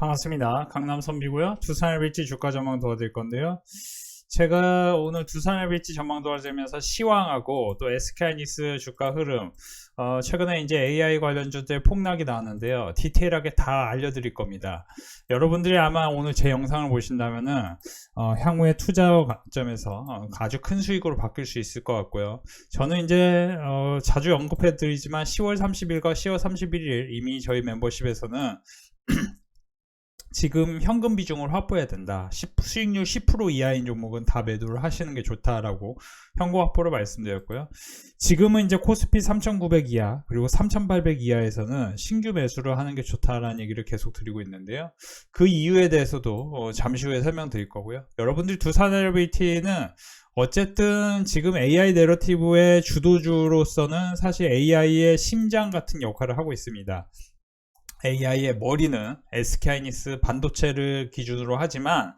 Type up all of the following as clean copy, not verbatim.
반갑습니다. 강남 선비고요. 두산 LBG 주가 전망 도와드릴 건데요. 제가 오늘 두산 LBG 전망 도와드리면서 시황하고 또 SK하이닉스 주가 흐름, 최근에 이제 AI 관련주들 폭락이 나왔는데요. 디테일하게 다 알려드릴 겁니다. 여러분들이 아마 오늘 제 영상을 보신다면은 향후에 투자 관점에서 아주 큰 수익으로 바뀔 수 있을 것 같고요. 저는 이제 자주 언급해 드리지만 10월 30일과 10월 31일 이미 저희 멤버십에서는 지금 현금 비중을 확보해야 된다. 수익률 10% 이하인 종목은 다 매도를 하시는 게 좋다라고 현금 확보를 말씀드렸고요. 지금은 이제 코스피 3,900 이하 그리고 3,800 이하에서는 신규 매수를 하는 게 좋다라는 얘기를 계속 드리고 있는데요. 그 이유에 대해서도 잠시 후에 설명드릴 거고요. 여러분들 두산 LBT는 어쨌든 지금 AI 내러티브의 주도주로서는 사실 AI의 심장 같은 역할을 하고 있습니다. AI의 머리는 SK하이닉스 반도체를 기준으로 하지만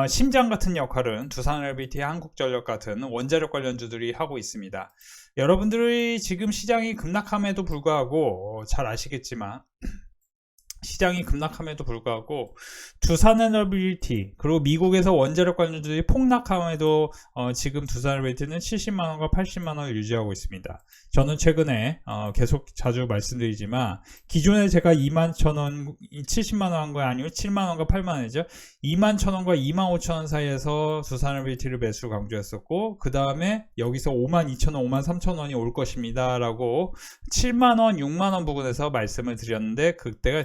심장 같은 역할은 두산 LBT, 한국전력 같은 원자력 관련주들이 하고 있습니다. 여러분들이 지금 시장이 급락함에도 불구하고 잘 아시겠지만 시장이 급락함에도 불구하고 두산 LBT 그리고 미국에서 원자력 관련주들이 폭락함에도 지금 두산 LBT는 70만원과 80만원을 유지하고 있습니다. 저는 최근에 계속 자주 말씀드리지만 기존에 제가 21,000원 70만원 한 거 아니고 7만원과 8만원이죠. 21,000원과 25,000원 사이에서 두산 LBT를 매수 강조했었고 그 다음에 여기서 52,000원 53,000원이 올 것입니다 라고 7만원 6만원 부근에서 말씀을 드렸는데 그때가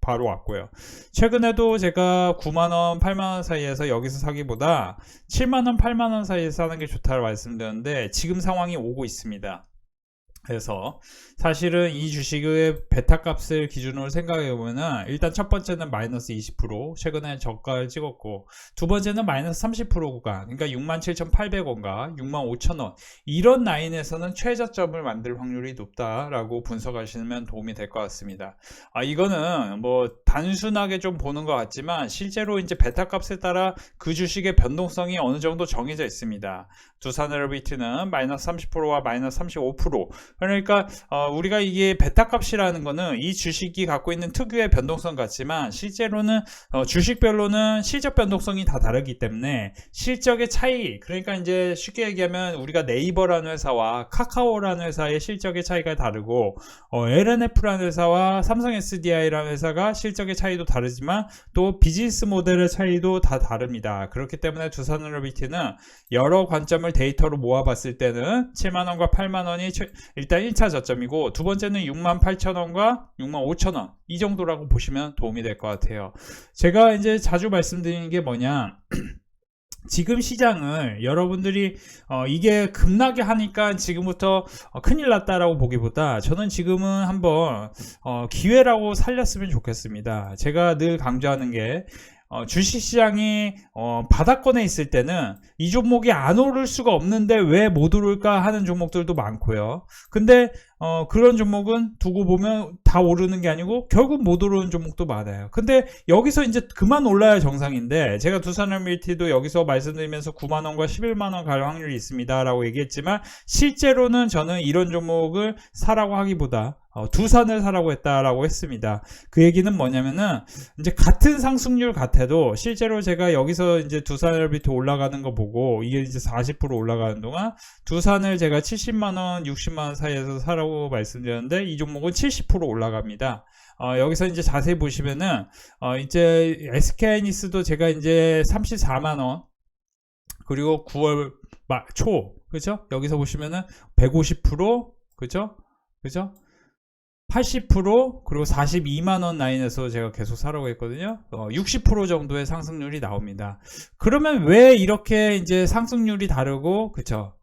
바로 왔고요. 최근에도 제가 9만원 8만원 사이에서 여기서 사기보다 7만원 8만원 사이에서 사는 게 좋다고 말씀드렸는데 지금 상황이 오고 있습니다. 그래서 사실은 이 주식의 베타 값을 기준으로 생각해 보면은 일단 첫 번째는 마이너스 20% 최근에 저가를 찍었고 두 번째는 마이너스 30% 구간 그러니까 67,800원과 65,000원 이런 라인에서는 최저점을 만들 확률이 높다라고 분석하시면 도움이 될 것 같습니다. 이거는 뭐 단순하게 좀 보는 것 같지만 실제로 이제 베타 값에 따라 그 주식의 변동성이 어느 정도 정해져 있습니다. 두산 LBT는 마이너스 30%와 마이너스 35% 그러니까 우리가 이게 베타 값이라는 거는 이 주식이 갖고 있는 특유의 변동성 같지만 실제로는 주식별로는 실적 변동성이 다 다르기 때문에 실적의 차이 그러니까 이제 쉽게 얘기하면 우리가 네이버라는 회사와 카카오라는 회사의 실적의 차이가 다르고 LNF라는 회사와 삼성 SDI라는 회사가 실적의 차이도 다르지만 또 비즈니스 모델의 차이도 다 다릅니다. 그렇기 때문에 두산 LBT는 여러 관점을 데이터로 모아봤을 때는 7만원과 8만원이 일단 1차 저점이고 두 번째는 68,000원과 65,000원 이 정도라고 보시면 도움이 될 것 같아요. 제가 이제 자주 말씀드리는 게 뭐냐 지금 시장을 여러분들이 이게 급락이 하니까 지금부터 큰일 났다라고 보기보다 저는 지금은 한번 기회라고 살렸으면 좋겠습니다. 제가 늘 강조하는 게 주식시장이 바닥권에 있을 때는 이 종목이 안 오를 수가 없는데 왜 못 오를까 하는 종목들도 많고요. 근데 그런 종목은 두고 보면 다 오르는 게 아니고 결국 못 오르는 종목도 많아요. 근데 여기서 이제 그만 올라야 정상인데 제가 두산 LBT도 여기서 말씀드리면서 9만원과 11만원 갈 확률이 있습니다 라고 얘기했지만 실제로는 저는 이런 종목을 사라고 하기보다 두산을 사라고 했다라고 했습니다. 그 얘기는 뭐냐면은 이제 같은 상승률 같아도 실제로 제가 여기서 이제 두산 LBT 올라가는 거 보고 이게 이제 40% 올라가는 동안 두산을 제가 70만원 60만원 사이에서 사라고 말씀드렸는데 이 종목은 70% 올라갑니다. 여기서 이제 자세히 보시면은 이제 SK하이닉스도 제가 이제 34만원 그리고 9월 초 그죠? 여기서 보시면은 150% 그죠? 80% 그리고 42만원 라인에서 제가 계속 사라고 했거든요. 60% 정도의 상승률이 나옵니다. 그러면 왜 이렇게 이제 상승률이 다르고 그쵸?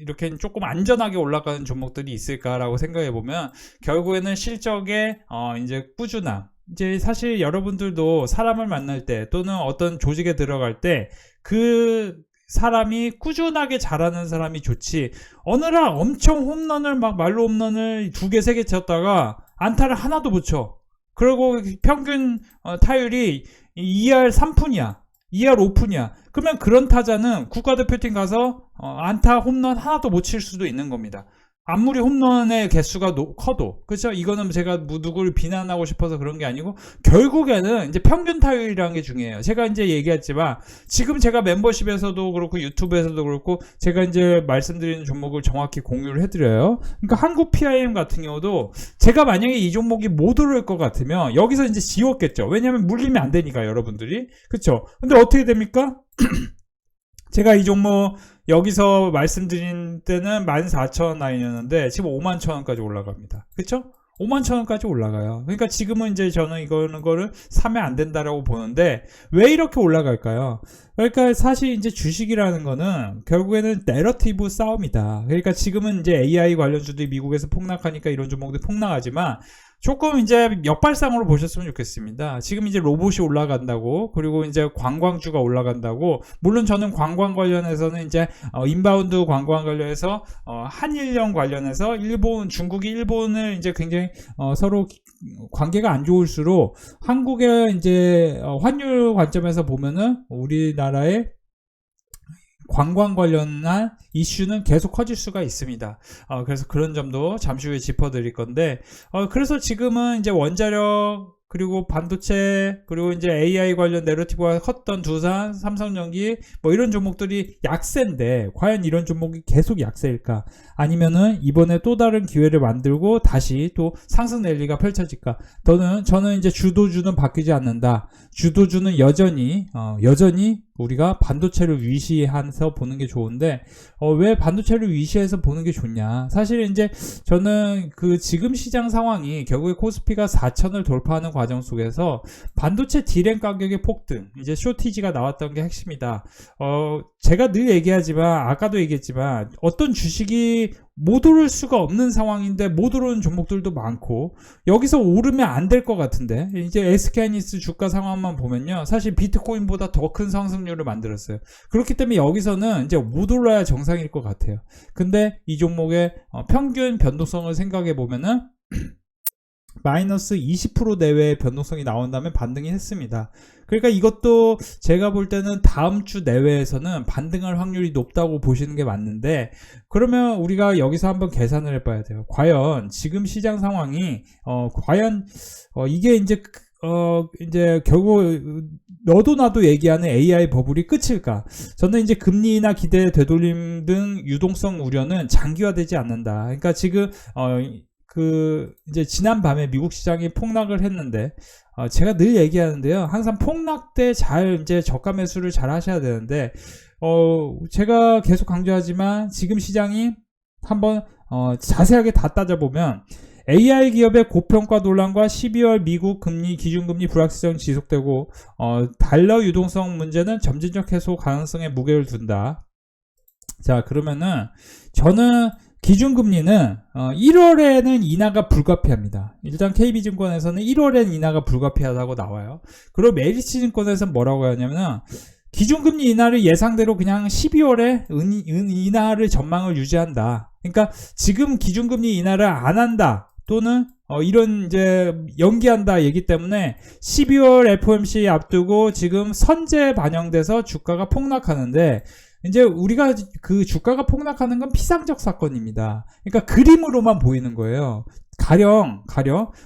이렇게 조금 안전하게 올라가는 종목들이 있을까라고 생각해 보면 결국에는 실적의 이제 꾸준함. 이제 사실 여러분들도 사람을 만날 때 또는 어떤 조직에 들어갈 때 그 사람이 꾸준하게 잘하는 사람이 좋지 어느 날 엄청 홈런을 막 말로 홈런을 2개 3개 쳤다가 안타를 하나도 못 쳐. 그리고 평균 타율이 2할 3푼이야 2할 5푼이야 그러면 그런 타자는 국가대표팀 가서 안타 홈런 하나도 못 칠 수도 있는 겁니다. 아무리 홈런의 개수가 커도, 그렇죠? 이거는 제가 누구를 비난하고 싶어서 그런 게 아니고, 결국에는 이제 평균 타율이라는 게 중요해요. 제가 이제 얘기했지만, 지금 제가 멤버십에서도 그렇고, 유튜브에서도 그렇고, 제가 이제 말씀드리는 종목을 정확히 공유를 해드려요. 그러니까 한국 PIM 같은 경우도, 제가 만약에 이 종목이 못 오를 것 같으면, 여기서 이제 지웠겠죠. 왜냐면 물리면 안 되니까, 여러분들이. 그쵸? 근데 어떻게 됩니까? 제가 이 종목 여기서 말씀드린 때는 14,000원 라인이었는데 지금 51,000원까지 올라갑니다. 그쵸? 51,000원까지 올라가요. 그러니까 지금은 이제 저는 이거를 사면 안 된다라고 보는데 왜 이렇게 올라갈까요? 그러니까 사실 이제 주식이라는 거는 결국에는 내러티브 싸움이다. 그러니까 지금은 이제 AI 관련주들이 미국에서 폭락하니까 이런 종목들이 폭락하지만 조금 이제 역발상으로 보셨으면 좋겠습니다. 지금 이제 로봇이 올라간다고, 그리고 이제 관광주가 올라간다고, 물론 저는 관광 관련해서는 이제, 인바운드 관광 관련해서, 한일령 관련해서 중국이 일본을 이제 굉장히, 서로 관계가 안 좋을수록 한국의 이제, 환율 관점에서 보면은 우리나라의 관광 관련한 이슈는 계속 커질 수가 있습니다. 그래서 그런 점도 잠시 후에 짚어드릴 건데, 그래서 지금은 이제 원자력, 그리고 반도체, 그리고 이제 AI 관련 내러티브가 컸던 두산, 삼성전기, 뭐 이런 종목들이 약세인데, 과연 이런 종목이 계속 약세일까? 아니면은 이번에 또 다른 기회를 만들고 다시 또 상승 랠리가 펼쳐질까? 저는 이제 주도주는 바뀌지 않는다. 주도주는 여전히 우리가 반도체를 위시해서 보는 게 좋은데, 왜 반도체를 위시해서 보는 게 좋냐? 사실 이제 저는 그 지금 시장 상황이 결국에 코스피가 4,000을 돌파하는 과정 속에서 반도체 D램 가격의 폭등, 이제 쇼티지가 나왔던 게 핵심이다. 제가 늘 얘기하지만, 아까도 얘기했지만, 어떤 주식이 못 오를 수가 없는 상황인데 못 오르는 종목들도 많고, 여기서 오르면 안 될 것 같은데, 이제 SK하이닉스 주가 상황만 보면요, 사실 비트코인보다 더 큰 상승률을 만들었어요. 그렇기 때문에 여기서는 이제 못 올라야 정상일 것 같아요. 근데 이 종목의 평균 변동성을 생각해 보면은 마이너스 20% 내외의 변동성이 나온다면 반등이 했습니다. 그러니까 이것도 제가 볼 때는 다음 주 내외에서는 반등할 확률이 높다고 보시는 게 맞는데, 그러면 우리가 여기서 한번 계산을 해봐야 돼요. 과연 지금 시장 상황이 과연 이게 이제 결국 너도 나도 얘기하는 AI 버블이 끝일까? 저는 이제 금리나 기대 되돌림 등 유동성 우려는 장기화되지 않는다. 그러니까 지금 이제 지난밤에 미국 시장이 폭락을 했는데, 제가 늘 얘기하는데요. 항상 폭락 때 이제 저가 매수를 잘 하셔야 되는데, 제가 계속 강조하지만 지금 시장이 한번, 자세하게 다 따져보면, AI 기업의 고평가 논란과 12월 미국 금리, 기준금리 불확실성 지속되고, 달러 유동성 문제는 점진적 해소 가능성에 무게를 둔다. 자, 그러면은, 저는 기준금리는 1월에는 인하가 불가피합니다. 일단 KB증권에서는 1월에는 인하가 불가피하다고 나와요. 그리고 메리츠증권에서는 뭐라고 하냐면 기준금리 인하를 예상대로 그냥 12월에 인하를 전망을 유지한다. 그러니까 지금 기준금리 인하를 안 한다, 또는 이런 이제 연기한다 얘기 때문에 12월 FOMC 앞두고 지금 선제 반영돼서 주가가 폭락하는데, 이제 우리가 그 주가가 폭락하는 건 피상적 사건입니다. 그러니까 그림으로만 보이는 거예요. 가령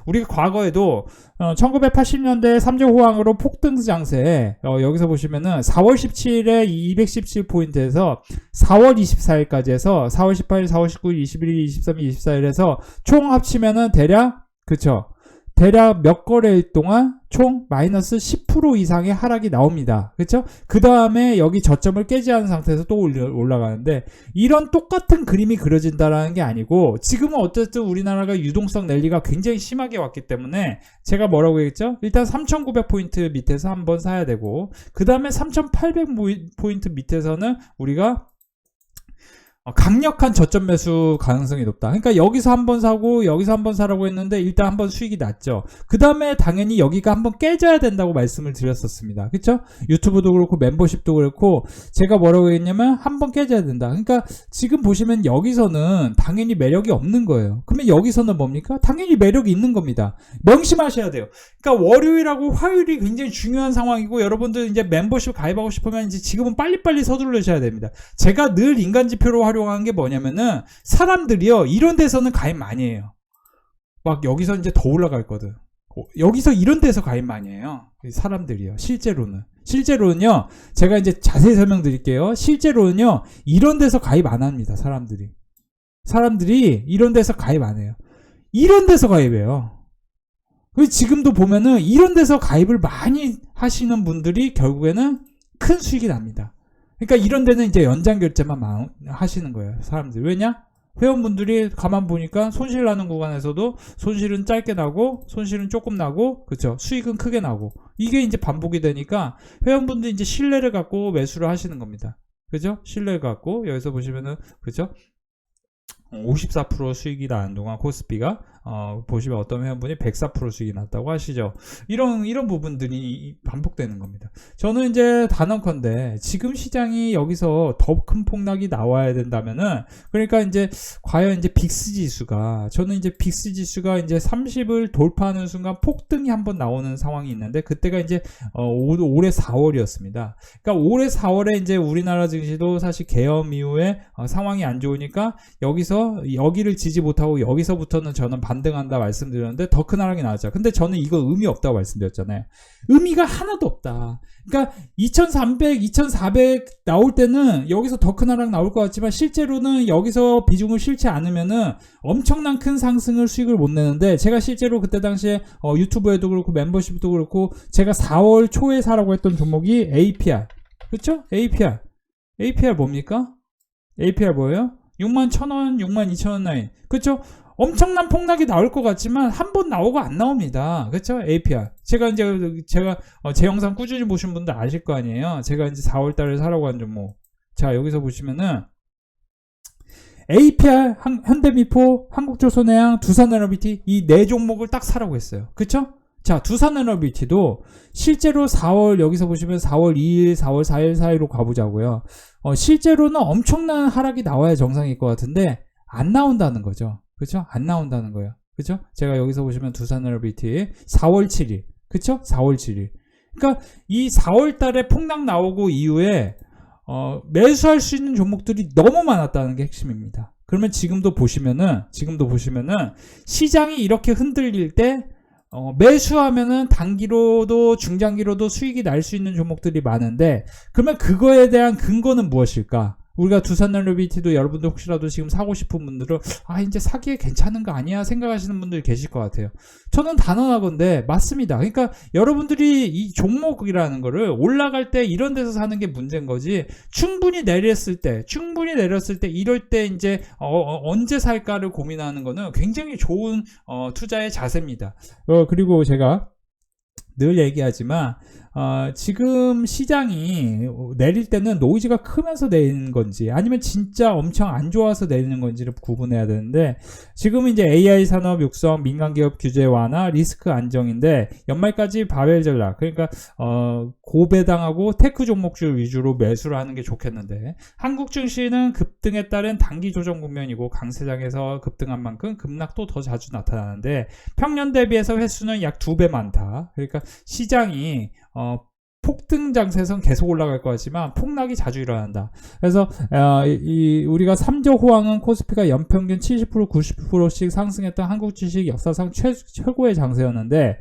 우리가 과거에도 1980년대 3조 호황으로 폭등 장세에 여기서 보시면은 4월 17일에 217포인트에서 4월 24일까지 해서 4월 18일, 4월 19일, 21일, 23일, 24일에서 총 합치면은 대략 몇 거래일 동안 총 마이너스 10% 이상의 하락이 나옵니다. 그렇죠? 그 다음에 여기 저점을 깨지 않은 상태에서 또 올라가는데, 이런 똑같은 그림이 그려진다라는 게 아니고, 지금은 어쨌든 우리나라가 유동성 랠리가 굉장히 심하게 왔기 때문에 제가 뭐라고 했죠? 일단 3,900포인트 밑에서 한번 사야 되고, 그 다음에 3,800포인트 밑에서는 우리가 강력한 저점 매수 가능성이 높다. 그러니까 여기서 한번 사고 여기서 한번 사라고 했는데 일단 한번 수익이 났죠. 그 다음에 당연히 여기가 한번 깨져야 된다고 말씀을 드렸었습니다. 그쵸? 유튜브도 그렇고 멤버십도 그렇고 제가 뭐라고 했냐면 한번 깨져야 된다. 그러니까 지금 보시면 여기서는 당연히 매력이 없는 거예요. 그러면 여기서는 뭡니까? 당연히 매력이 있는 겁니다. 명심하셔야 돼요. 그러니까 월요일하고 화요일이 굉장히 중요한 상황이고, 여러분들 이제 멤버십 가입하고 싶으면 이제 지금은 빨리빨리 서두르셔야 됩니다. 제가 늘 인간지표로 활용한 게 뭐냐면은 사람들이요 이런 데서는 가입 많이 해요. 막 여기서 이제 더 올라갈 거든. 여기서 이런 데서 가입 많이 해요. 사람들이요. 실제로는요. 제가 이제 자세히 설명드릴게요. 실제로는요. 이런 데서 가입 안 합니다. 사람들이 이런 데서 가입 안 해요. 이런 데서 가입해요. 지금도 보면은 이런 데서 가입을 많이 하시는 분들이 결국에는 큰 수익이 납니다. 그러니까 이런 데는 이제 연장 결제만 하시는 거예요. 사람들이. 왜냐? 회원분들이 가만 보니까 손실 나는 구간에서도 손실은 짧게 나고 손실은 조금 나고 그렇죠. 수익은 크게 나고 이게 이제 반복이 되니까 회원분들이 이제 신뢰를 갖고 매수를 하시는 겁니다. 그죠? 신뢰를 갖고 여기서 보시면은 그죠? 54% 수익이 나는 동안 코스피가 보시면 어떤 회원분이 104% 수익이 났다고 하시죠. 이런 부분들이 반복되는 겁니다. 저는 이제 단언컨대 지금 시장이 여기서 더 큰 폭락이 나와야 된다면은 그러니까 이제 과연 이제 빅스 지수가 저는 이제 빅스 지수가 이제 30을 돌파하는 순간 폭등이 한번 나오는 상황이 있는데 그때가 이제 올해 4월이었습니다. 그러니까 올해 4월에 이제 우리나라 증시도 사실 개엄 이후에 상황이 안 좋으니까 여기를 지지 못하고 여기서부터는 저는 반등한다 말씀드렸는데 더 큰 하락이 나왔죠. 근데 저는 이거 의미 없다고 말씀드렸잖아요. 의미가 하나도 없다. 그러니까 2300, 2400 나올 때는 여기서 더 큰 하락 나올 것 같지만 실제로는 여기서 비중을 실지 않으면은 엄청난 큰 상승을 수익을 못 내는데 제가 실제로 그때 당시에 유튜브에도 그렇고 멤버십도 그렇고 제가 4월 초에 사라고 했던 종목이 APR. 그렇죠? APR 뭡니까? APR 뭐예요? 61,000원, 62,000원 라인. 그쵸? 엄청난 폭락이 나올 것 같지만 한 번 나오고 안 나옵니다. 그쵸? APR. 제가 제 영상 꾸준히 보신 분들 아실 거 아니에요? 제가 이제 4월 달에 사라고 한 종목. 자, 여기서 보시면은 APR, 현대미포, 한국조선해양, 두산에너비티 이 네 종목을 딱 사라고 했어요. 그쵸? 자, 두산에너비티도 실제로 4월 여기서 보시면 4월 2일, 4월 4일 사이로 가보자고요. 실제로는 엄청난 하락이 나와야 정상일 것 같은데 안 나온다는 거죠. 그렇죠? 안 나온다는 거예요. 그렇죠? 제가 여기서 보시면 두산에너비티 4월 7일. 그렇죠? 4월 7일. 그러니까 이 4월 달에 폭락 나오고 이후에 매수할 수 있는 종목들이 너무 많았다는 게 핵심입니다. 그러면 지금도 보시면은 시장이 이렇게 흔들릴 때 매수하면은 단기로도 중장기로도 수익이 날 수 있는 종목들이 많은데 그러면 그거에 대한 근거는 무엇일까? 우리가 두산에너비티도 여러분들 혹시라도 지금 사고 싶은 분들은 이제 사기에 괜찮은 거 아니야 생각하시는 분들이 계실 것 같아요. 저는 단언하건대 맞습니다. 그러니까 여러분들이 이 종목이라는 거를 올라갈 때 이런 데서 사는 게 문제인 거지 충분히 내렸을 때 이럴 때 이제 언제 살까를 고민하는 거는 굉장히 좋은 투자의 자세입니다. 그리고 제가 늘 얘기하지만 지금 시장이 내릴 때는 노이즈가 크면서 내리는 건지 아니면 진짜 엄청 안 좋아서 내리는 건지를 구분해야 되는데 지금은 이제 AI 산업 육성, 민간기업 규제 완화, 리스크 안정인데 연말까지 바벨 전략 그러니까 고배당하고 테크 종목줄 위주로 매수를 하는 게 좋겠는데 한국 증시는 급등에 따른 단기 조정 국면이고 강세장에서 급등한 만큼 급락도 더 자주 나타나는데 평년 대비해서 횟수는 약 2배 많다. 그러니까 시장이 폭등 장세선 계속 올라갈 것 같지만 폭락이 자주 일어난다. 그래서 우리가 3조 호황은 코스피가 연평균 70% 90%씩 상승했던 한국 주식 역사상 최고의 장세였는데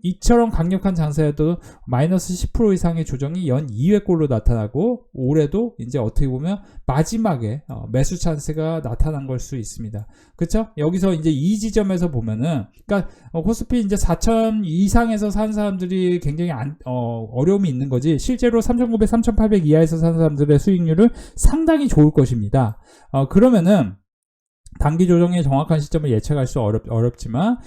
이처럼 강력한 장세에도 마이너스 10% 이상의 조정이 연 2회꼴로 나타나고 올해도 이제 어떻게 보면 마지막에 매수 찬스가 나타난 걸 수 있습니다. 그쵸? 여기서 이제 이 지점에서 보면은 그러니까 코스피 이제 4,000 이상에서 산 사람들이 굉장히 어려움이 있는 거지 실제로 3,900, 3,800 이하에서 산 사람들의 수익률은 상당히 좋을 것입니다. 그러면은 단기 조정의 정확한 시점을 예측할 수 어렵지만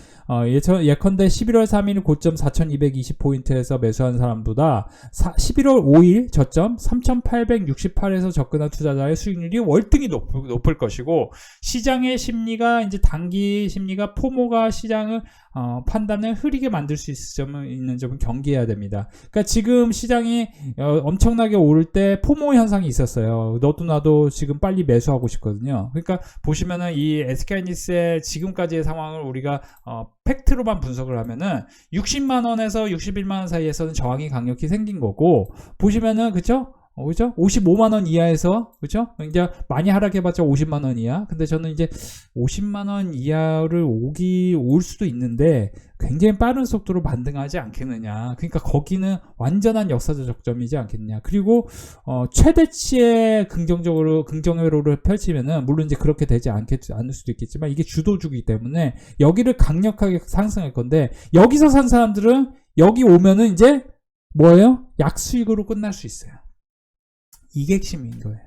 예컨대 11월 3일 고점 4220포인트에서 매수한 사람보다 11월 5일 저점 3868에서 접근한 투자자의 수익률이 월등히 높을 것이고 시장의 심리가 이제 단기 심리가 포모가 시장을 판단을 흐리게 만들 수 있는 점은 경계해야 됩니다. 그러니까 지금 시장이 엄청나게 오를 때 포모 현상이 있었어요. 너도 나도 지금 빨리 매수하고 싶거든요. 그러니까 보시면은 이 SK하이닉스의 지금까지의 상황을 우리가 팩트로만 분석을 하면은 60만원에서 61만원 사이에서는 저항이 강력히 생긴 거고 보시면은 그쵸? 그죠? 55만원 이하에서, 그죠? 이제 많이 하락해봤자 50만원 이하. 근데 저는 이제 50만원 이하를 올 수도 있는데 굉장히 빠른 속도로 반등하지 않겠느냐. 그러니까 거기는 완전한 역사적 적점이지 않겠느냐. 그리고, 최대치의 긍정회로를 펼치면은, 물론 이제 그렇게 되지 않을 수도 있겠지만, 이게 주도주기 때문에 여기를 강력하게 상승할 건데, 여기서 산 사람들은 여기 오면은 이제 뭐예요? 약수익으로 끝날 수 있어요. 이게 핵심인 거예요.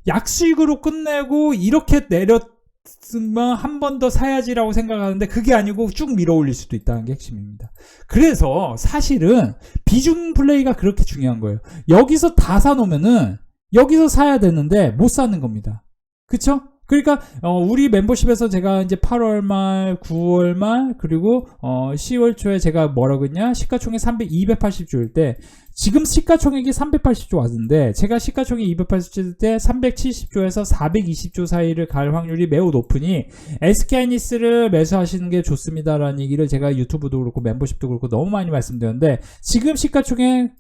약수익으로 끝내고 이렇게 내렸으면 한 번 더 사야지라고 생각하는데 그게 아니고 쭉 밀어 올릴 수도 있다는 게 핵심입니다. 그래서 사실은 비중 플레이가 그렇게 중요한 거예요. 여기서 다 사놓으면은 여기서 사야 되는데 못 사는 겁니다. 그쵸? 그러니까 우리 멤버십에서 제가 이제 8월 말, 9월 말 그리고 10월 초에 제가 뭐라고 했냐? 시가총액 280조일 때 지금 시가총액이 380조 왔는데 제가 시가총액 280조일 때 370조에서 420조 사이를 갈 확률이 매우 높으니 SK하이닉스를 매수하시는 게 좋습니다라는 얘기를 제가 유튜브도 그렇고 멤버십도 그렇고 너무 많이 말씀드렸는데 지금 시가총액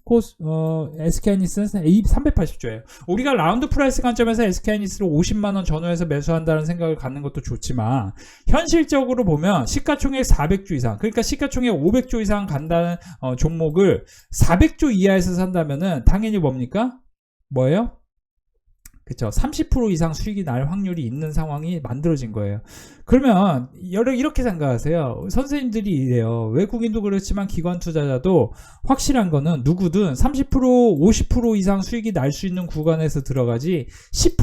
SK하이닉스는 380조예요. 우리가 라운드 프라이스 관점에서 SK하이닉스를 50만원 전후에서 매수한다는 생각을 갖는 것도 좋지만 현실적으로 보면 시가총액 400조 이상 그러니까 시가총액 500조 이상 간다는 종목을 400조 이하에서 산다면은 당연히 뭡니까? 뭐예요? 그쵸? 30% 이상 수익이 날 확률이 있는 상황이 만들어진 거예요. 그러면 이렇게 생각하세요. 선생님들이 이래요. 외국인도 그렇지만 기관 투자자도 확실한 거는 누구든 30% 50% 이상 수익이 날 수 있는 구간에서 들어가지 10%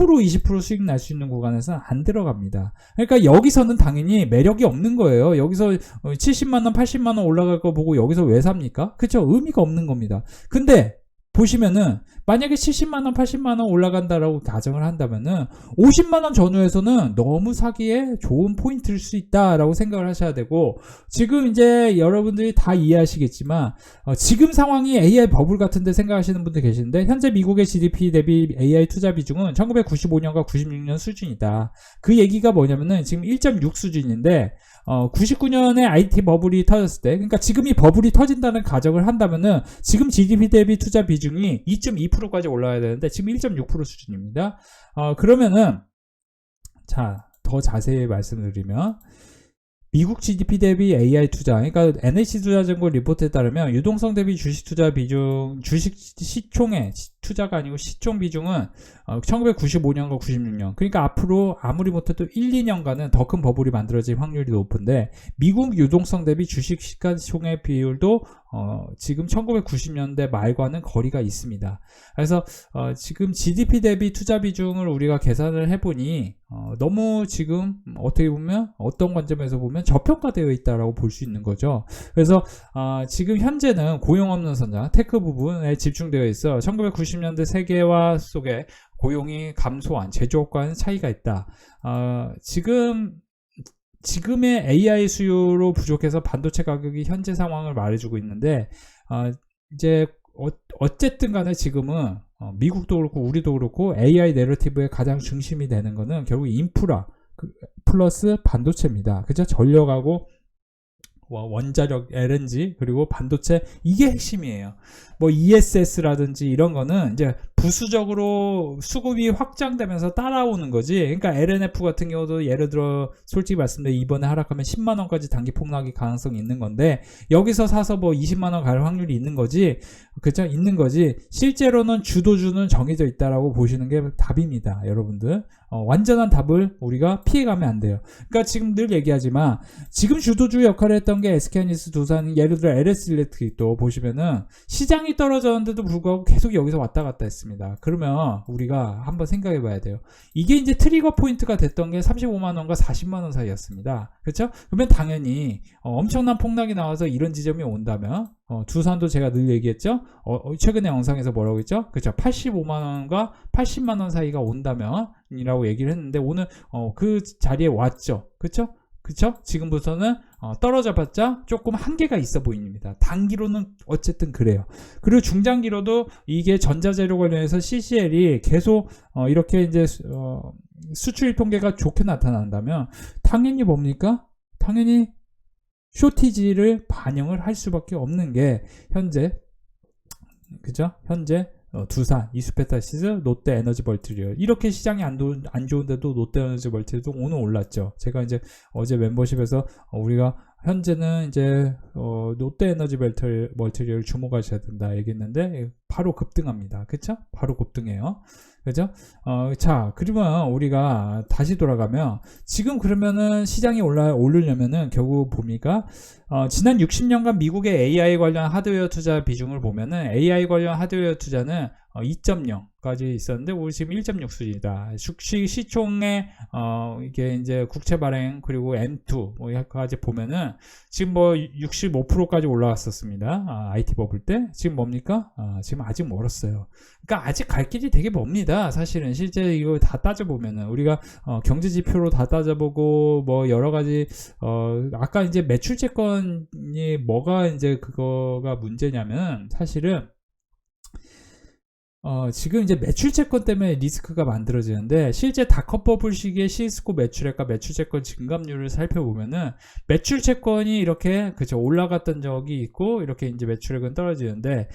20% 수익 날 수 있는 구간에서는 안 들어갑니다. 그러니까 여기서는 당연히 매력이 없는 거예요. 여기서 70만원 80만원 올라갈 거 보고 여기서 왜 삽니까? 그쵸? 의미가 없는 겁니다. 근데 보시면은 만약에 70만원 80만원 올라간다라고 가정을 한다면은 50만원 전후에서는 너무 사기에 좋은 포인트일 수 있다라고 생각을 하셔야 되고 지금 이제 여러분들이 다 이해하시겠지만 지금 상황이 AI 버블 같은데 생각하시는 분들 계시는데 현재 미국의 GDP 대비 AI 투자 비중은 1995년과 96년 수준이다. 그 얘기가 뭐냐면은 지금 1.6 수준인데 99년에 IT 버블이 터졌을 때, 그러니까 지금 이 버블이 터진다는 가정을 한다면은 지금 GDP 대비 투자 비중이 2.2%까지 올라가야 되는데 지금 1.6% 수준입니다. 그러면은 자, 더 자세히 말씀드리면 미국 GDP 대비 AI 투자, 그러니까 NH투자증권 리포트에 따르면 유동성 대비 주식 투자 비중, 주식 시총의 투자가 아니고 시총 비중은 1995년과 96년, 그러니까 앞으로 아무리 못해도 1, 2년간은 더 큰 버블이 만들어질 확률이 높은데 미국 유동성 대비 주식 시가총액 비율도 지금 1990년대 말과는 거리가 있습니다. 그래서 지금 GDP 대비 투자 비중을 우리가 계산을 해보니 너무 지금 어떻게 보면 어떤 관점에서 보면 저평가되어 있다라고 볼 수 있는 거죠. 그래서 지금 현재는 고용 없는 선장 테크 부분에 집중되어 있어 1990년대 세계화 속에 고용이 감소한 제조업과는 차이가 있다. 지금의 AI 수요로 부족해서 반도체 가격이 현재 상황을 말해주고 있는데 이제 어쨌든 간에 지금은 미국도 그렇고 우리도 그렇고 AI 내러티브의 가장 중심이 되는 거는 결국 인프라 플러스 반도체입니다. 그죠? 전력하고 원자력, LNG, 그리고 반도체, 이게 핵심이에요. 뭐 ESS라든지 이런 거는 이제 부수적으로 수급이 확장되면서 따라오는 거지. 그러니까 LNF 같은 경우도 예를 들어 솔직히 말씀드리면 이번에 하락하면 10만원까지 단기 폭락이 가능성이 있는 건데 여기서 사서 뭐 20만원 갈 확률이 있는 거지. 그죠? 있는 거지. 실제로는 주도주는 정해져 있다라고 보시는 게 답입니다. 여러분들. 완전한 답을 우리가 피해가면 안 돼요. 그러니까 지금 늘 얘기하지만 지금 주도주 역할을 했던 게 SK하이닉스 두산, 예를 들어 LS일렉트릭도 보시면은 시장이 떨어졌는데도 불구하고 계속 여기서 왔다 갔다 했습니다. 그러면 우리가 한번 생각해 봐야 돼요. 이게 이제 트리거 포인트가 됐던 게 35만원과 40만원 사이였습니다. 그렇죠? 그러면 당연히 엄청난 폭락이 나와서 이런 지점이 온다면 두산도 제가 늘 얘기했죠. 최근에 영상에서 뭐라고 했죠? 그렇죠. 85만원과 80만원 사이가 온다면 이라고 얘기를 했는데 오늘 그 자리에 왔죠. 그렇죠? 그쵸? 지금부터는 떨어져 봤자 조금 한계가 있어 보입니다. 단기로는 어쨌든 그래요. 그리고 중장기로도 이게 전자재료 관련해서 CCL이 계속 이렇게 이제 수출 통계가 좋게 나타난다면 당연히 뭡니까? 당연히 쇼티지를 반영을 할 수밖에 없는 게 현재 그죠? 현재 두산, 이수페타시스, 롯데 에너지 멀티리얼 이렇게 시장이 안 좋은데도 롯데 에너지 멀티리얼도 오늘 올랐죠. 제가 이제 어제 멤버십에서 우리가 현재는 이제 롯데 에너지 멀티리얼 주목하셔야 된다 얘기했는데 바로 급등합니다. 그쵸? 바로 급등해요. 그죠? 자, 그러면 우리가 다시 돌아가면 지금 그러면은 시장이 오르려면은 결국 봅니까? 지난 60년간 미국의 AI 관련 하드웨어 투자 비중을 보면은 AI 관련 하드웨어 투자는 2.0까지 있었는데 우리 지금 1.6 수준이다. 주식 시총의 이게 이제 국채 발행 그리고 M2 뭐까지 보면은 지금 뭐 65%까지 올라왔었습니다. IT 버블 때 지금 뭡니까? 지금 아직 멀었어요. 그러니까 아직 갈 길이 되게 멉니다. 사실은 실제 이거 다 따져보면은 우리가 경제 지표로 다 따져보고 뭐 여러 가지 아까 이제 매출 채권이 뭐가 이제 그거가 문제냐면 사실은 지금 이제 매출 채권 때문에 리스크가 만들어지는데 실제 닷컴 버블 시기에 시스코 매출액과 매출 채권 증감률을 살펴보면은 매출 채권이 이렇게 그죠 올라갔던 적이 있고 이렇게 이제 매출액은 떨어지는데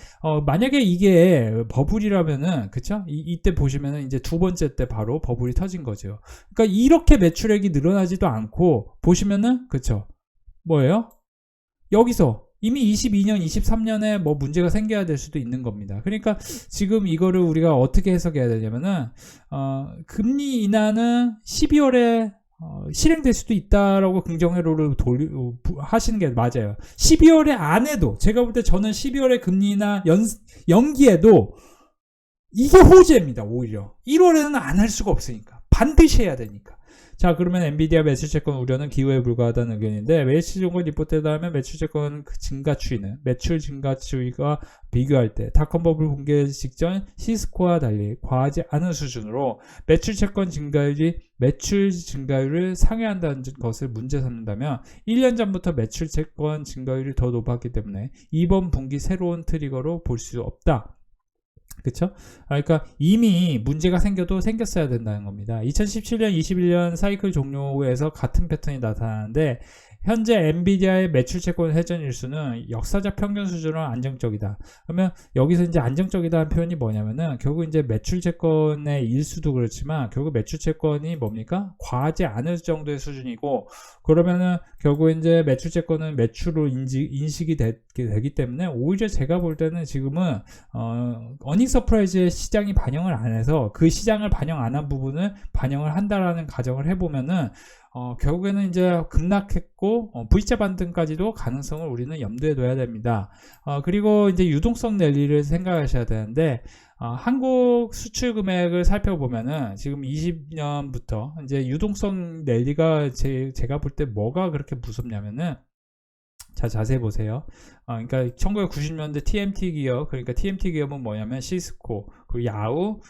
만약에 이게 버블이라면은 그쵸 이때 보시면은 이제 두 번째 때 바로 버블이 터진 거죠. 그러니까 이렇게 매출액이 늘어나지도 않고 보시면은 그쵸 뭐예요? 여기서 이미 22년, 23년에 뭐 문제가 생겨야 될 수도 있는 겁니다. 그러니까 지금 이거를 우리가 어떻게 해석해야 되냐면은, 금리 인하는 12월에 실행될 수도 있다라고 긍정회로를 하시는 게 맞아요. 12월에 안 해도, 제가 볼 때 저는 12월에 금리 인하 연기해도 이게 호재입니다, 오히려. 1월에는 안 할 수가 없으니까. 반드시 해야 되니까. 자, 그러면 엔비디아 매출채권 우려는 기회에 불과하다는 의견인데 매출채권 리포트에 따르면 매출채권 증가 추이는 매출 증가 추이가 비교할 때 닷컴 버블 붕괴 직전 시스코와 달리 과하지 않은 수준으로 매출채권 증가율이 매출 증가율을 상회한다는 것을 문제 삼는다면 1년 전부터 매출채권 증가율이 더 높았기 때문에 이번 분기 새로운 트리거로 볼 수 없다. 그쵸? 그러니까 이미 문제가 생겨도 생겼어야 된다는 겁니다. 2017년, 21년 사이클 종료에서 같은 패턴이 나타나는데 현재 엔비디아의 매출 채권 회전 일수는 역사적 평균 수준으로 안정적이다. 그러면 여기서 이제 안정적이다는 표현이 뭐냐면은 결국 이제 매출 채권의 일수도 그렇지만 결국 매출 채권이 뭡니까? 과하지 않을 정도의 수준이고 그러면은 결국 이제 매출 채권은 매출로 인식이 되기 때문에 오히려 제가 볼 때는 지금은 어닝 서프라이즈의 시장이 반영을 안 해서 그 시장을 반영 안 한 부분을 반영을 한다라는 가정을 해보면은 결국에는 이제 급락했고 V자 반등까지도 가능성을 우리는 염두에 둬야 됩니다. 그리고 이제 유동성 랠리를 생각하셔야 되는데 한국 수출 금액을 살펴보면은 지금 20년부터 이제 유동성 랠리가 제가 볼 때 뭐가 그렇게 무섭냐면은 자, 자세히 보세요. 그러니까 1990년대 TMT 기업, 그러니까 TMT 기업은 뭐냐면 시스코, 그리고 야후,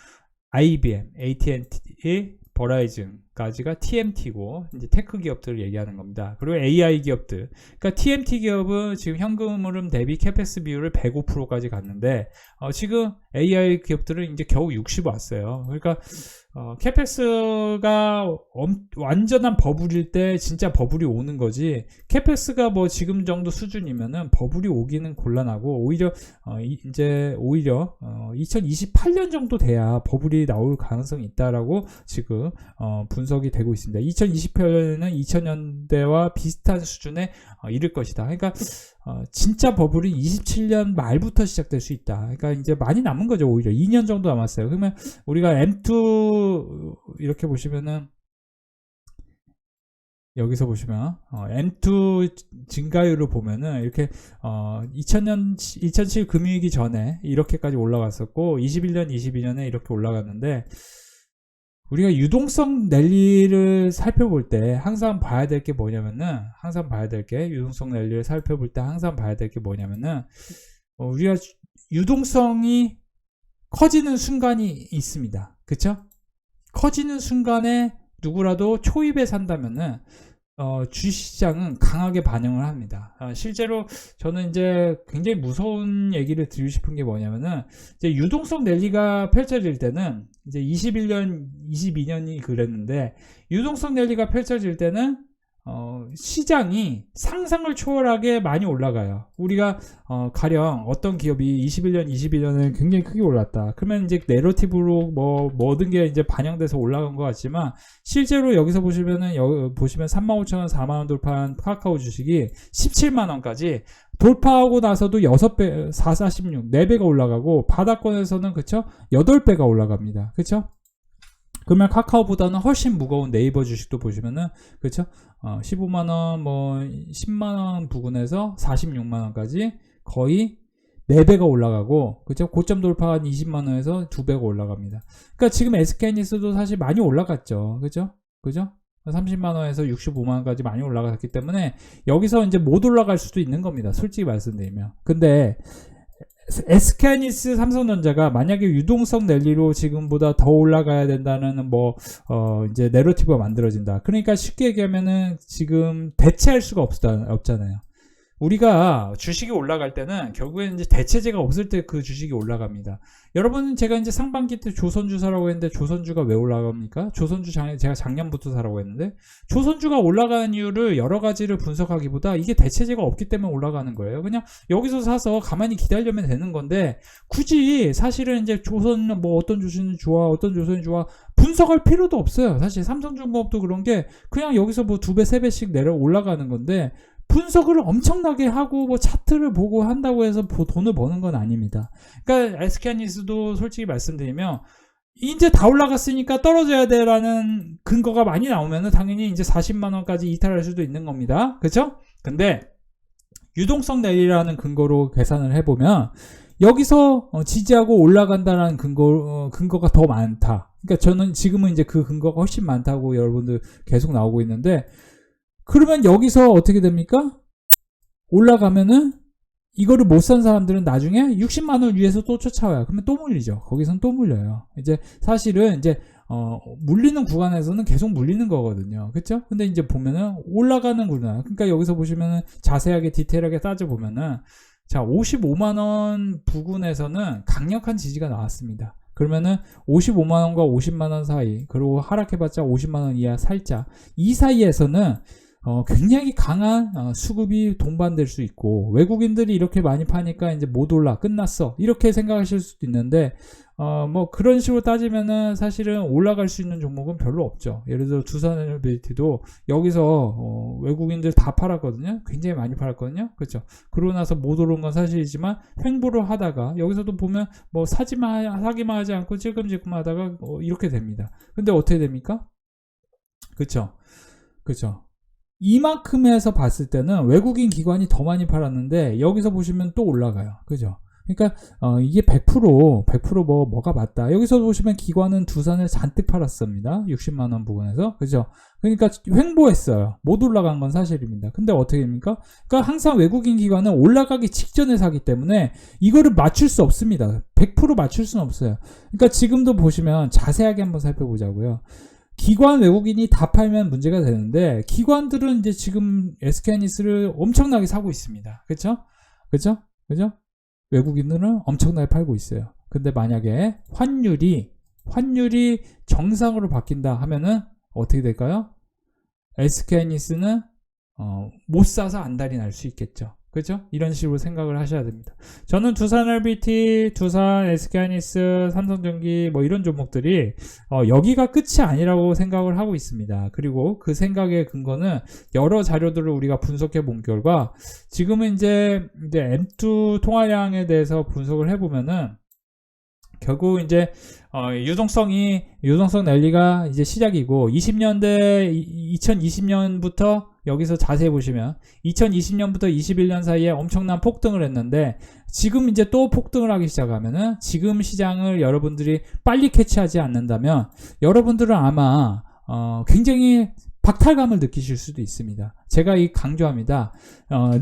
IBM, AT&T, 버라이즌까지가 TMT고 이제 테크 기업들을 얘기하는 겁니다. 그리고 AI 기업들. 그러니까 TMT 기업은 지금 현금 흐름 대비 캐펙스 비율을 105%까지 갔는데 지금 AI 기업들은 이제 겨우 60 왔어요. 그러니까 캐펙스가 완전한 버블일 때 진짜 버블이 오는 거지 캐펙스가 뭐 지금 정도 수준이면은 버블이 오기는 곤란하고 오히려 이제 오히려 2028년 정도 돼야 버블이 나올 가능성이 있다라고 지금 분석이 되고 있습니다. 2028년에는 2000년대와 비슷한 수준에 이를 것이다. 그러니까 진짜 버블이 27년 말부터 시작될 수 있다. 그러니까 이제 많이 남은 거죠. 오히려 2년 정도 남았어요. 그러면 우리가 M2 이렇게 보시면은 여기서 보시면 M2 증가율을 보면은 이렇게 2007 금융위기 전에 이렇게까지 올라갔었고 21년, 22년에 이렇게 올라갔는데 우리가 유동성 랠리를 살펴볼 때 항상 봐야 될 게 뭐냐면은 유동성 랠리를 살펴볼 때 항상 봐야 될 게 뭐냐면은 우리가 유동성이 커지는 순간이 있습니다. 그쵸? 커지는 순간에 누구라도 초입에 산다면은 주식시장은 강하게 반영을 합니다. 실제로 저는 이제 굉장히 무서운 얘기를 드리고 싶은 게 뭐냐면은 이제 유동성 랠리가 펼쳐질 때는 이제 21년, 22년이 그랬는데 유동성 랠리가 펼쳐질 때는 시장이 상상을 초월하게 많이 올라가요. 우리가 가령 어떤 기업이 21년에 굉장히 크게 올랐다. 그러면 이제 내러티브로 모든 게 이제 반영돼서 올라간 것 같지만 실제로 여기서 보시면은 보시면 35,000원, 4만원 돌파한 카카오 주식이 17만원까지 돌파하고 나서도 6배, 446, 4배가 올라가고 바닥권에서는 그쵸? 8배가 올라갑니다. 그쵸? 그러면 카카오보다는 훨씬 무거운 네이버 주식도 보시면은 그쵸? 15만원, 10만원 부근에서 46만원까지 거의 4배가 올라가고, 그쵸? 고점 돌파한 20만원에서 2배가 올라갑니다. 그러니까 지금 SK하이닉스도 사실 많이 올라갔죠. 그죠? 30만원에서 65만원까지 많이 올라갔기 때문에 여기서 이제 못 올라갈 수도 있는 겁니다. 솔직히 말씀드리면. 근데 SK하이닉스 삼성전자가 만약에 유동성 랠리로 지금보다 더 올라가야 된다는 이제 내러티브가 만들어진다. 그러니까 쉽게 얘기하면은 지금 대체할 수가 없잖아요. 우리가 주식이 올라갈 때는 결국에는 이제 대체제가 없을 때 그 주식이 올라갑니다. 여러분, 제가 이제 상반기 때 조선주 사라고 했는데 조선주가 왜 올라갑니까? 제가 작년부터 사라고 했는데 조선주가 올라가는 이유를 여러 가지를 분석하기보다 이게 대체제가 없기 때문에 올라가는 거예요. 그냥 여기서 사서 가만히 기다리면 되는 건데 굳이 사실은 이제 어떤 조선이 좋아, 어떤 조선이 좋아 분석할 필요도 없어요. 사실 삼성중공업도 그런 게 그냥 여기서 2배, 3배씩 내려 올라가는 건데 분석을 엄청나게 하고 차트를 보고 한다고 해서 돈을 버는 건 아닙니다. 그러니까 SK하이닉스도 솔직히 말씀드리면 이제 다 올라갔으니까 떨어져야 돼라는 근거가 많이 나오면은 당연히 이제 40만원까지 이탈할 수도 있는 겁니다. 그쵸? 근데 유동성 랠리라는 근거로 계산을 해보면 여기서 지지하고 올라간다는 근거가 더 많다. 그러니까 저는 지금은 이제 그 근거가 훨씬 많다고 여러분들 계속 나오고 있는데 그러면 여기서 어떻게 됩니까? 올라가면은 이거를 못 산 사람들은 나중에 60만원 위에서 또 쫓아와요. 그러면 또 물리죠. 거기선 또 물려요. 이제 사실은 이제 물리는 구간에서는 계속 물리는 거거든요. 그쵸? 근데 이제 보면은 올라가는구나. 그러니까 여기서 보시면은 자세하게 디테일하게 따져보면은 자, 55만원 부근에서는 강력한 지지가 나왔습니다. 그러면은 55만원과 50만원 사이, 그리고 하락해봤자 50만원 이하 살짝, 이 사이에서는 굉장히 강한 수급이 동반될 수 있고, 외국인들이 이렇게 많이 파니까 이제 못 올라, 끝났어, 이렇게 생각하실 수도 있는데 그런 식으로 따지면은 사실은 올라갈 수 있는 종목은 별로 없죠. 예를 들어 두산에너비티도 여기서 외국인들 다 팔았거든요. 굉장히 많이 팔았거든요. 그렇죠? 그러고 나서 못 오른 건 사실이지만 횡보를 하다가 여기서도 보면 사기만 하지 않고 찔끔찔끔 하다가 이렇게 됩니다. 근데 어떻게 됩니까? 그렇죠? 이만큼에서 봤을 때는 외국인 기관이 더 많이 팔았는데 여기서 보시면 또 올라가요. 그죠? 그러니까 이게 100% 뭐가 맞다. 여기서 보시면 기관은 두산을 잔뜩 팔았습니다. 60만원 부근에서. 그죠? 그러니까 횡보했어요. 못 올라간 건 사실입니다. 근데 어떻게 됩니까? 그러니까 항상 외국인 기관은 올라가기 직전에 사기 때문에 이거를 맞출 수 없습니다. 100% 맞출 수는 없어요. 그러니까 지금도 보시면 자세하게 한번 살펴보자고요. 기관 외국인이 다 팔면 문제가 되는데 기관들은 이제 지금 SK하이닉스를 엄청나게 사고 있습니다. 그쵸? 외국인들은 엄청나게 팔고 있어요. 근데 만약에 환율이 정상으로 바뀐다 하면은 어떻게 될까요? SK하이닉스는 못 사서 안달이 날 수 있겠죠. 그죠? 이런 식으로 생각을 하셔야 됩니다. 저는 두산 LBT, 두산 SK하이닉스, 삼성전기 이런 종목들이 여기가 끝이 아니라고 생각을 하고 있습니다. 그리고 그 생각의 근거는 여러 자료들을 우리가 분석해 본 결과 지금은 이제 M2 통화량에 대해서 분석을 해보면은 결국 이제 유동성 랠리가 이제 시작이고 2020년부터 여기서 자세히 보시면 2020년부터 21년 사이에 엄청난 폭등을 했는데 지금 이제 또 폭등을 하기 시작하면은 지금 시장을 여러분들이 빨리 캐치하지 않는다면 여러분들은 아마 굉장히 박탈감을 느끼실 수도 있습니다. 제가 이 강조합니다.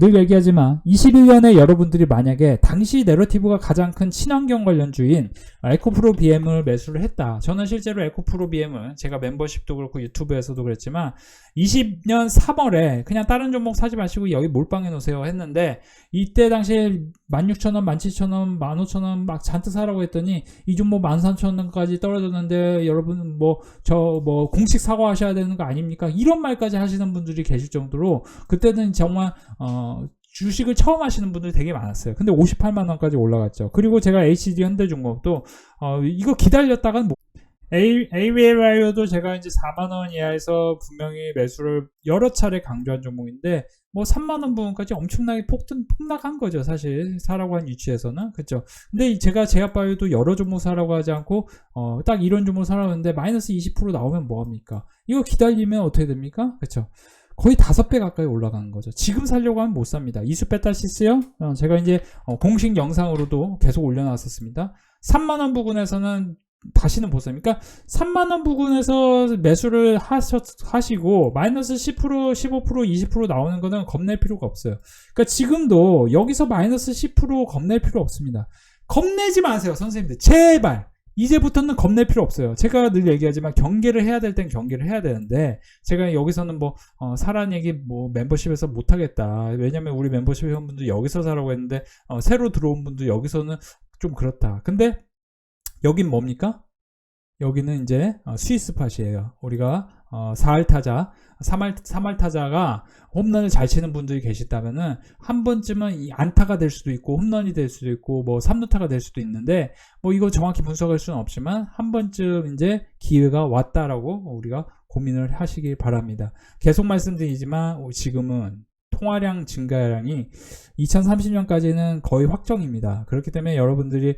늘 얘기하지만 21년에 여러분들이 만약에 당시 내러티브가 가장 큰 친환경 관련주인 에코프로 BM을 매수를 했다. 저는 실제로 에코프로 BM을 제가 멤버십도 그렇고 유튜브에서도 그랬지만 20년 3월에 그냥 다른 종목 사지 마시고 여기 몰빵해 놓으세요 했는데, 이때 당시에 16,000원, 17,000원, 15,000원 막 잔뜩 사라고 했더니 이 종목 13,000원까지 떨어졌는데 여러분 공식 사과하셔야 되는 거 아닙니까? 이런 말까지 하시는 분들이 계실 정도로 그때는 정말 주식을 처음 하시는 분들이 되게 많았어요. 근데 58만원까지 올라갔죠. 그리고 제가 HD 현대중공업도 이거 기다렸다간 ABLIO도 제가 이제 4만원 이하에서 분명히 매수를 여러 차례 강조한 종목인데 3만원 부분까지 엄청나게 폭락한 거죠. 사실 사라고 한 위치에서는. 그렇죠. 근데 제가 제약바이오도 여러 종목 사라고 하지 않고 딱 이런 종목 사라고 했는데 마이너스 20% 나오면 뭐합니까? 이거 기다리면 어떻게 됩니까? 그렇죠. 거의 5배 가까이 올라가는 거죠. 지금 살려고 하면 못 삽니다. 이수페탈시스요? 제가 이제 공식 영상으로도 계속 올려놨었습니다. 3만원 부근에서는 다시는 못 삽니다. 그러니까 3만원 부근에서 매수를 하시고 마이너스 10%, 15%, 20% 나오는 거는 겁낼 필요가 없어요. 그러니까 지금도 여기서 마이너스 10% 겁낼 필요 없습니다. 겁내지 마세요, 선생님들. 제발. 이제부터는 겁낼 필요 없어요. 제가 늘 얘기하지만 경계를 해야 될 땐 경계를 해야 되는데, 제가 여기서는 사라는 얘기 멤버십에서 못하겠다. 왜냐면 우리 멤버십 회원분들 여기서 사라고 했는데 새로 들어온 분들 여기서는 좀 그렇다. 근데 여긴 뭡니까? 여기는 이제 스위스팟이에요. 우리가 4할타자, 3할타자가 홈런을 잘 치는 분들이 계시다면은 한 번쯤은 이 안타가 될 수도 있고 홈런이 될 수도 있고 3루타가 될 수도 있는데 이거 정확히 분석할 수는 없지만 한 번쯤 이제 기회가 왔다라고 우리가 고민을 하시길 바랍니다. 계속 말씀드리지만 지금은 통화량 증가량이 2030년까지는 거의 확정입니다. 그렇기 때문에 여러분들이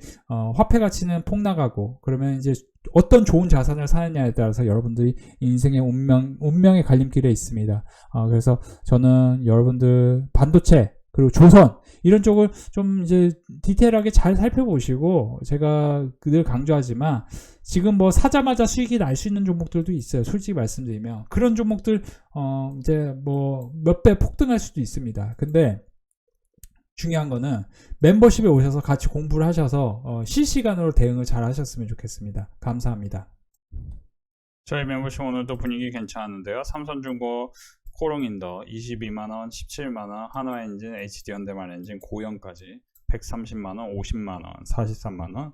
화폐 가치는 폭락하고, 그러면 이제 어떤 좋은 자산을 사느냐에 따라서 여러분들이 인생의 운명의 갈림길에 있습니다. 그래서 저는 여러분들 반도체 그리고 조선 이런 쪽을 좀 이제 디테일하게 잘 살펴보시고, 제가 늘 강조하지만 지금 사자마자 수익이 날 수 있는 종목들도 있어요. 솔직히 말씀드리면 그런 종목들 이제 몇 배 폭등할 수도 있습니다. 근데 중요한 거는 멤버십에 오셔서 같이 공부를 하셔서 실시간으로 대응을 잘 하셨으면 좋겠습니다. 감사합니다. 저희 멤버십 오늘도 분위기 괜찮은데요. 삼성중고 코롱인더 22만원, 17만원, 한화엔진, HD현대만엔진, 고영까지 130만원, 50만원, 43만원,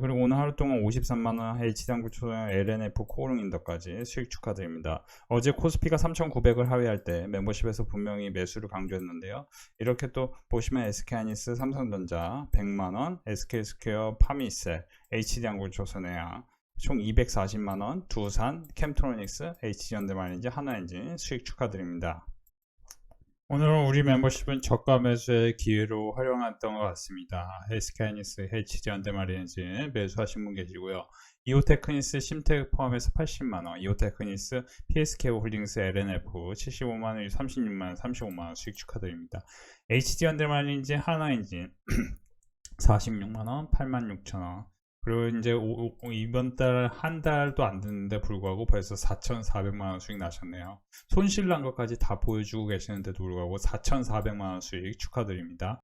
그리고 오늘 하루 동안 53만원, HD항구초등, LNF 코롱인더까지 수익 축하드립니다. 어제 코스피가 3,900을 하회할 때 멤버십에서 분명히 매수를 강조했는데요. 이렇게 또 보시면 SK하이닉스, 삼성전자 100만원, SK스퀘어, 파미셀, HD항구초선해양 총 240만원, 두산, 캠트로닉스, HD현대만엔진, 한화엔진 수익 축하드립니다. 오늘은 우리 멤버십은 저가 매수의 기회로 활용했던 것 같습니다. SK하이닉스, HD현대만엔진 매수하신 분 계시고요. 이오테크니스, 심텍 포함해서 80만원, 이오테크니스, PSK홀딩스, LNF 75만원, 36만원, 35만원 수익 축하드립니다. HD현대만엔진, 한화엔진 46만원, 86,000원. 그리고 이제 이번 달 한 달도 안 됐는데 불구하고 벌써 4,400만원 수익 나셨네요. 손실 난 것까지 다 보여주고 계시는데도 불구하고 4,400만원 수익 축하드립니다.